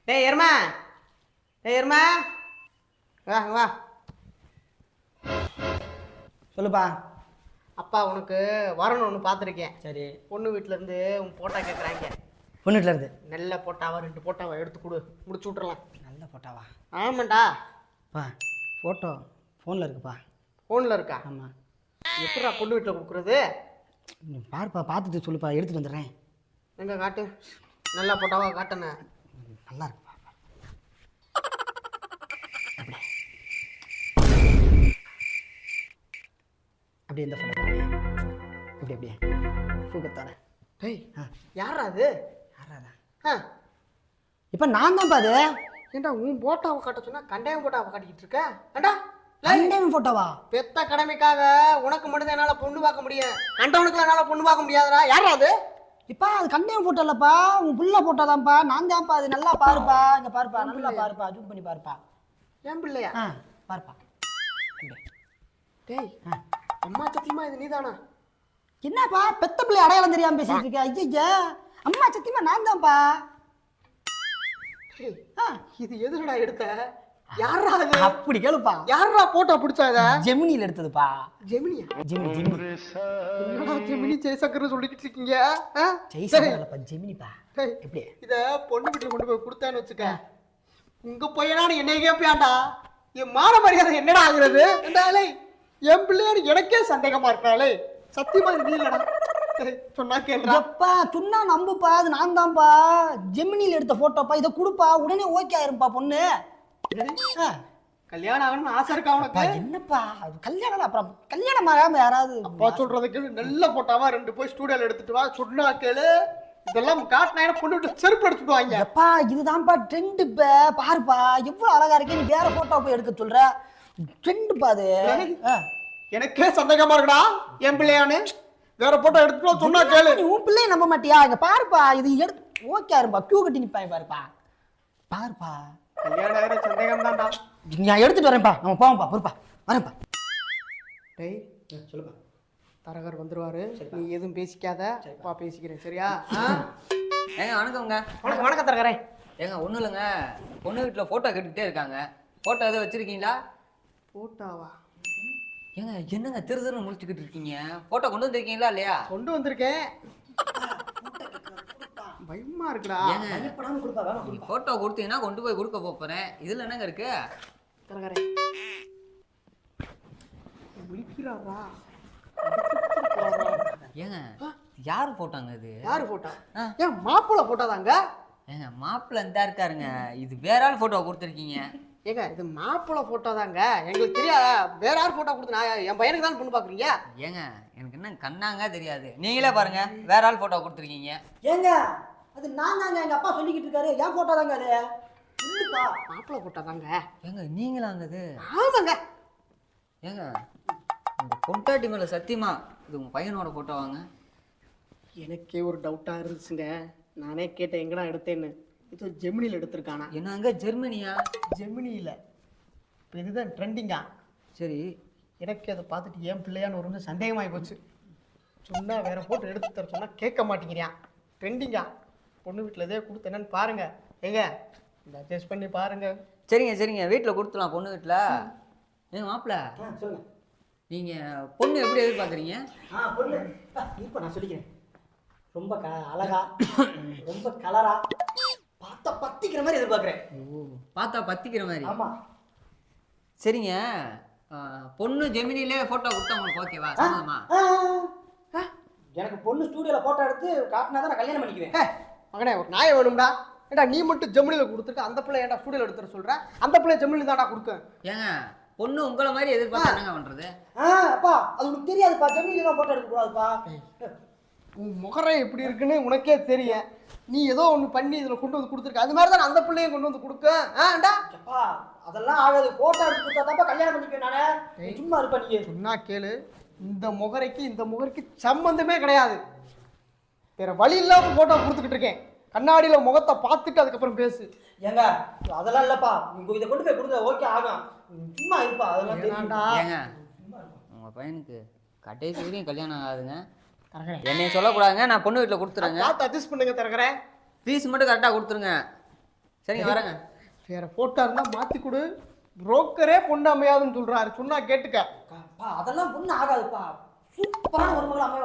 டேய் எருமா, டேய் எருமா, வா வா. சொல்லுப்பா. அப்பா உனக்கு வரணும் ஒன்று பார்த்துருக்கேன். சரி. பொண்ணு வீட்டிலேருந்து உன் போட்டா கேட்குறாங்க. பொண்ணு வீட்டில் இருந்து நல்ல போட்டாவா 2 போட்டாவா எடுத்து கொடு, முடிச்சு விட்றலாம். நல்ல போட்டாவா? ஆமாண்டா. பா ஃபோட்டோ ஃபோனில் இருக்குப்பா. ஃபோனில் இருக்கா? ஆமாம். எப்படா பொண்ணு வீட்டில் கொடுக்குறது? நீ பாருப்பா, பார்த்துட்டு சொல்லுப்பா, எடுத்துகிட்டு வந்துடுறேன். எங்கே காட்டு, நல்லா போட்டாவா காட்டுனே. நல்லா இருக்குப்பா. அப்படியே இந்த ஃபோட்டோ இப்படி அப்படியே சூப்பத்தானே. டேய் யாரா அது? யாராதான்? ஆ இப்போ நான் தான்ப்பா அது. ஏண்டா உன் போட்டாவை காட்ட சொன்னா கண்டாயம் போட்டாவை காட்டிக்கிட்டு இருக்க? ஏண்டா கண்டேன் ஃபோட்டோவா? பெத்த கடமைக்காக உனக்கு மட்டும் என்னால பொண்ணு பார்க்க முடியும், கண்டவனுக்குலாம் என்னால பொண்ணு பார்க்க முடியாதுடா. யாரா அது? இப்போ அது கண்டேன் ஃபோட்டோ இல்லைப்பா, உன் புள்ள ஃபோட்டோ தான்ப்பா. நான் தான்ப்பா அது. நல்லா பாருப்பா, இங்கே பாருப்பா, நல்லா பாருப்பா, ஜூம் பண்ணி பாருப்பா. ஏன் பிள்ளையா? ஆ பாருப்பா. டேய் அம்மா சத்தியமா இது நீதானா? என்னப்பா பெத்த பிள்ளை அடையாளம் தெரியாம பேசிட்டு இருக்க? ஐயா அம்மா சத்தியமா நான் தான்ப்பா. இது எதுடா எடுத்த? யாரா அது? அப்படி கேளுப்பா. யாரா போட்டோ பிடிச்சா இத? ஜெமினில எடுத்ததுப்பா. ஜெமினியா? ஜெமினி ஜெமினி. என்னடா ஜெமினி ஜெயசங்கர் சொல்லிக்கிட்டு இருக்கீங்க? ஜெய்சங்கர்லப்பா, ஜெமினிப்பா. எப்படி இத பொண்ணு வீட்டுல கொண்டு போய் கொடுத்தான்னு வச்சுக்க, உங்க பையனா என்னைய கேப்பியாண்டா? என் மான மரியாதை என்னடா ஆகுறது? என்றாலே என் பிள்ளையாரு எனக்கே சந்தேகமா இருக்காளே. சத்தியமா இது நீ இல்லடா. சொன்னா கேளுடா. எப்பா சொன்னா நம்புப்பா, அது நான் தான்ப்பா. ஜெமினில எடுத்த போட்டோப்பா. இதை கொடுப்பா, உடனே ஓகே ஆயிரும்பா பொண்ணு. கல்யாணம் ஆகணும்னு ஆசை இருக்கா உனக்கு? என்னப்பா அது கல்யாணம்? அப்புறம் கல்யாணம் ஆகாம யாராவது அப்பா சொல்றதுக்கு நல்ல போட்டாவா 2 போய் ஸ்டூடியோல எடுத்துட்டு வா. சொன்னா கேளு. இதெல்லாம் காட்டினா பொண்ணு விட்டு செருப்பு எடுத்துட்டு வாங்க. எப்பா இதுதான்ப்பா ட்ரெண்ட். பாருப்பா எவ்வளவு அழகா இருக்கு. நீ வேற போட்டோ போய் எடுக்க சொல்ற? ட்ரெண்ட்ப்பா அது. எனக்கே சந்தேகமா இருக்குடா என் பிள்ளையானு. வேற போட்டோ எடுத்துட்டு சொன்னா கேளு. நீ உன் பிள்ளைய நம்ப மாட்டியா? இங்க பாருப்பா, இது எடுத்து ஓகே ஆயிருப்பா. கியூ கட்டி நிப்பாய் பாருப்பா. பாருப்பா கல்யாணம் ஆகிற சந்தேகம் தான்டா. நான் எடுத்துட்டு வரேன்ப்பா. நம்ம போவோம்ப்பா. பொறுப்பா வரேன்ப்பா. டேய் சொல்லுப்பா. தரகர் வந்துருவாரு, நீ எதுவும் பேசிக்காத. அப்பா பேசிக்கிறேன் சரியா? ஏங்க வணக்கம்ங்க. வணக்கம் வணக்கம் தரகரே. ஏங்க ஒன்றும் இல்லைங்க, பொண்ணு வீட்டில் ஃபோட்டோ கேட்டுக்கிட்டே இருக்காங்க. ஃபோட்டோ எதுவும் வச்சுருக்கீங்களா? போட்டாவா? ஏங்க என்னங்க திரு திருன்னு முடிச்சுக்கிட்டு இருக்கீங்க? ஃபோட்டோ கொண்டு வந்துருக்கீங்களா இல்லையா? கொண்டு வந்திருக்கேன். பயமா இருக்குடா. ஏங்க ஃபோட்டோ கொடுத்தீங்கன்னா கொண்டு போய் கொடுக்க போகிறேன். இதில் என்னங்க இருக்கு? தரகரே விழிக்கிறாரா? ஏங்க யார் ஃபோட்டோங்க இது? யாரு போட்டா? ஏன் மாப்பிள்ளை போட்டோ தாங்க. ஏங்க மாப்பிள்ளை இந்த இருக்காருங்க, இது வேற ஆள் ஃபோட்டோ கொடுத்துருக்கீங்க. ஏங்க இது மாப்பிள்ளை போட்டோ தாங்க, எங்களுக்கு தெரியாதா? வேற யார் போட்டோ கொடுத்து நான் என் பையனுக்கு தான் பொண்ணு பார்க்குறீங்க? ஏங்க எனக்கு என்ன கண்ணாங்க தெரியாது, நீங்களே பாருங்க வேற ஆள் ஃபோட்டோ கொடுத்துருக்கீங்க. ஏங்க அது நான் தாங்க. எங்க அப்பா சொல்லிக்கிட்டு இருக்காரு. ஏன் போட்டோ தாங்க அது? இல்லப்பா மாப்பிள்ளை போட்டோ தாங்க. ஏங்க நீங்களாங்க அது? ஆமாங்க. ஏங்க உங்க பொண்டாட்டி மேல சத்தியமா இது உங்க பையனோட போட்டோவாங்க? எனக்கே ஒரு டவுட்டா இருந்துச்சுங்க. நானே கேட்டேன் எங்கடா எடுத்தேன்னு. இது ஜெமினியில் எடுத்திருக்கானா? என்னங்க ஜெர்மனியா? ஜெமினியில் இப்போ இதுதான் ட்ரெண்டிங்கா. சரி. எனக்கு அதை பார்த்துட்டு ஏன் பிள்ளையான்னு ஒரு வந்து சந்தேகமாகி போச்சு. சொன்னா வேற போட்டு எடுத்து தர சொன்னா கேட்க மாட்டேங்கிறான். ட்ரெண்டிங்கா. பொண்ணு வீட்டில் இதே கொடுத்து என்னன்னு பாருங்க. ஏங்க இந்த அட்ஜஸ்ட் பண்ணி பாருங்க. சரிங்க சரிங்க, வீட்டில் கொடுத்துலாம் பொண்ணு வீட்டில். ஏங்க மாப்பிள்ள சொல்லுங்க. நீங்கள் பொண்ணு எப்படி எதிர்பார்க்குறீங்க? பொண்ணு இப்போ நான் சொல்லிக்கிறேன். ரொம்ப அழகா, ரொம்ப கலரா, பார்த்தா பத்திக்கிற மாதிரி எதிர்பார்க்குறேன். ஓ பார்த்தா பத்திக்கிற மாதிரி. ஆமா. சரிங்க, பொண்ணு ஜெமினிலே ஃபோட்டோ கொடுத்தா உங்களுக்கு ஓகேவா? சம்மதமா? எனக்கு பொண்ணு ஸ்டூடியோவில் ஃபோட்டோ எடுத்து காட்டினா தான் நான் கல்யாணம் பண்ணிக்குவேன். மகனே ஒரு நாயை வேணும்டா. ஏண்டா நீ மட்டும் ஜெமினியில் கொடுத்துருக்க, அந்த பிள்ளை ஏன்டா ஸ்டூடியோவில் எடுத்துட சொல்ற? அந்த பிள்ளை ஜெமினியில் தான்டா கொடுக்க. ஏங்க பொண்ணு உங்களை மாதிரி எதிர்பார்த்தா என்னங்க பண்ணுறது? அப்பா அது உனக்கு தெரியாதுப்பா. ஜெமினிலாம் ஃபோட்டோ எடுக்கக்கூடாதுப்பா. உன் முகரை எப்படி இருக்குன்னு உனக்கே தெரியும். நீ ஏதோ ஒன்று பண்ணி இதில் கொண்டு வந்து கொடுத்துருக்க. அது மாதிரி தான் அந்த பிள்ளையும் கொண்டு வந்து கொடுக்க. அப்பா அதெல்லாம் ஆகாது. ஃபோட்டோ எடுத்து கொடுத்தா தான்ப்பா கல்யாணம் பண்ணிக்குவேன் நானே. சும்மா இருப்பா நீ. சொன்னா கேளு. இந்த முகரைக்கு சம்பந்தமே கிடையாது. வேற வழி இல்லாமல் ஃபோட்டோ கொடுத்துக்கிட்டு இருக்கேன். கண்ணாடியில் முகத்தை பார்த்துட்டு அதுக்கப்புறம் பேசு. ஏங்க அதெல்லாம் இல்லப்பா. நீங்க இதை கொண்டு போய் கொடுங்க ஓகே ஆகும். சும்மா இருப்பா. அதெல்லாம் தெரியாண்டா. ஏங்க உங்கள் பையனுக்கு கடைசி வரையும் கல்யாணம் ஆகாதுங்க. என்னைய சொல்லக்கூடாதுங்க. நான் பொண்ணு வீட்டில் கொடுத்துறேங்க. பார்த்து அட்ஜஸ்ட் பண்ணுங்க தரகரே. ஃபீஸ் மட்டும் கரெக்டாக கொடுத்துருங்க. சரிங்க வரேங்க. வேற போட்டோ இருந்தா மாத்தி கொடு. புரோக்கரே பொண்ணு அமையாதுன்னு சொல்றாரு, சொன்னா கேட்டுக்க. அதெல்லாம் ஒன்றும் ஆகாதுப்பா. சூப்பரான ஒரு மகள் அமைய